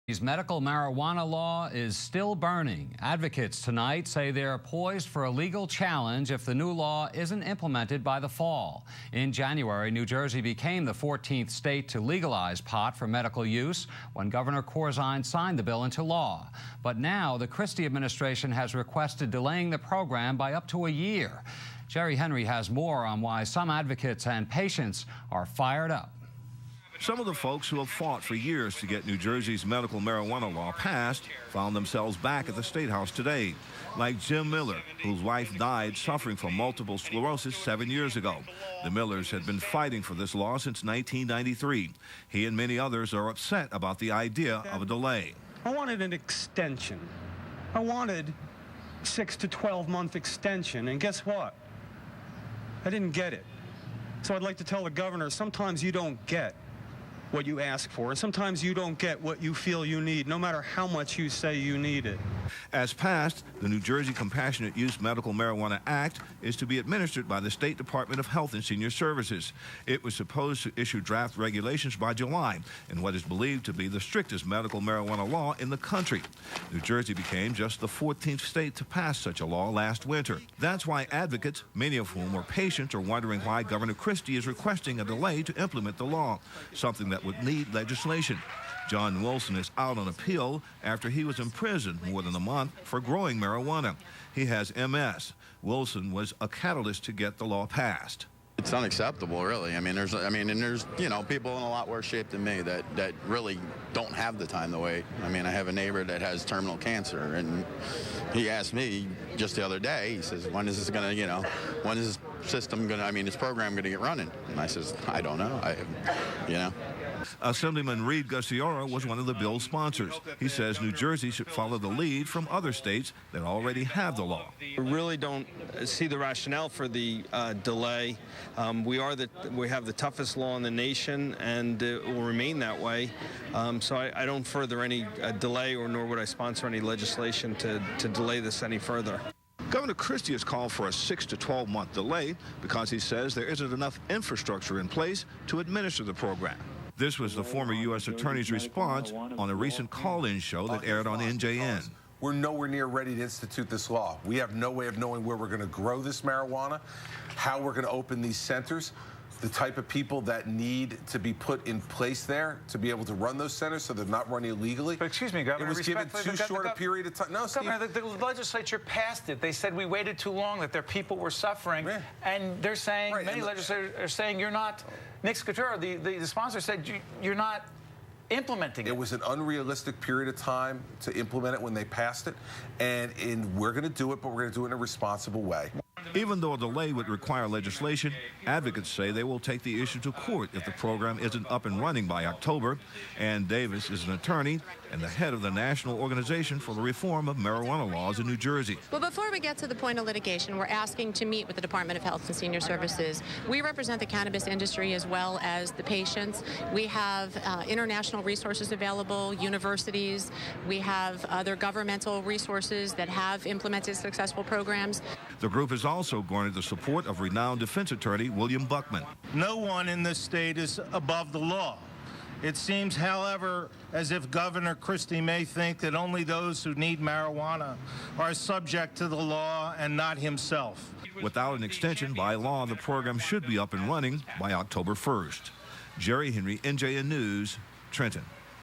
His medical marijuana law is still burning. Advocates tonight say they're poised for a legal challenge if the new law isn't implemented by the fall. In January, New Jersey became the 14th state to legalize pot for medical use when Governor Corzine signed the bill into law. But now the Christie administration has requested delaying the program by up to a year. Jerry Henry has more on why some advocates and patients are fired up. Some of the folks who have fought for years to get New Jersey's medical marijuana law passed found themselves back at the State House today, like Jim Miller, whose wife died suffering from multiple sclerosis 7 years ago. The Millers had been fighting for this law since 1993. He and many others are upset about the idea of a delay. I wanted an extension. I wanted 6 to 12-month extension, and guess what? I didn't get it. So I'd like to tell the governor, sometimes you don't get what you ask for, and sometimes you don't get what you feel you need, no matter how much you say you need it. As passed, the New Jersey Compassionate Use Medical Marijuana Act is to be administered by the State Department of Health and Senior Services. It was supposed to issue draft regulations by July in what is believed to be the strictest medical marijuana law in the country. New Jersey became just the 14th state to pass such a law last winter. That's why advocates, many of whom were patients, are wondering why Governor Christie is requesting a delay to implement the law, something that would need legislation. John Wilson is out on appeal after he was imprisoned more than a month for growing marijuana. He has MS. Wilson was a catalyst to get the law passed. It's unacceptable, really. There's people in a lot worse shape than me that really don't have the time to wait. I have a neighbor that has terminal cancer, and he asked me just the other day, he says, when is this going to, when is this system going to, this program going to get running? And I says, I don't know, Assemblyman Reed Gussiora was one of the bill's sponsors. He says New Jersey should follow the lead from other states that already have the law. We really don't see the rationale for the delay. We have the toughest law in the nation, and it will remain that way. So I don't further any delay, or nor would I sponsor any legislation to delay this any further. Governor Christie has called for a 6 to 12-month delay because he says there isn't enough infrastructure in place to administer the program. This was the former U.S. Attorney's response on a recent call-in show that aired on NJN. We're nowhere near ready to institute this law. We have no way of knowing where we're going to grow this marijuana, how we're going to open these centers, the type of people that need to be put in place there to be able to run those centers so they're not running illegally. But excuse me, Governor. It was given too short a period of time. No, Governor, the legislature passed it. They said we waited too long, that their people were suffering. Yeah. And they're saying, right, many legislators are saying you're not, Nick Scaturo, the sponsor, said you're not implementing it. It was an unrealistic period of time to implement it when they passed it. And we're going to do it, but we're going to do it in a responsible way. Even though a delay would require legislation, advocates say they will take the issue to court if the program isn't up and running by October. Ann Davis is an attorney and the head of the National Organization for the Reform of Marijuana Laws in New Jersey. Well, before we get to the point of litigation, we're asking to meet with the Department of Health and Senior Services. We represent the cannabis industry as well as the patients. We have international resources available, universities. We have other governmental resources that have implemented successful programs. The group has also garnered the support of renowned defense attorney William Buckman. No one in this state is above the law. It seems, however, as if Governor Christie may think that only those who need marijuana are subject to the law and not himself. Without an extension by law, the program should be up and running by October 1st. Jerry Henry, NJN News, Trenton.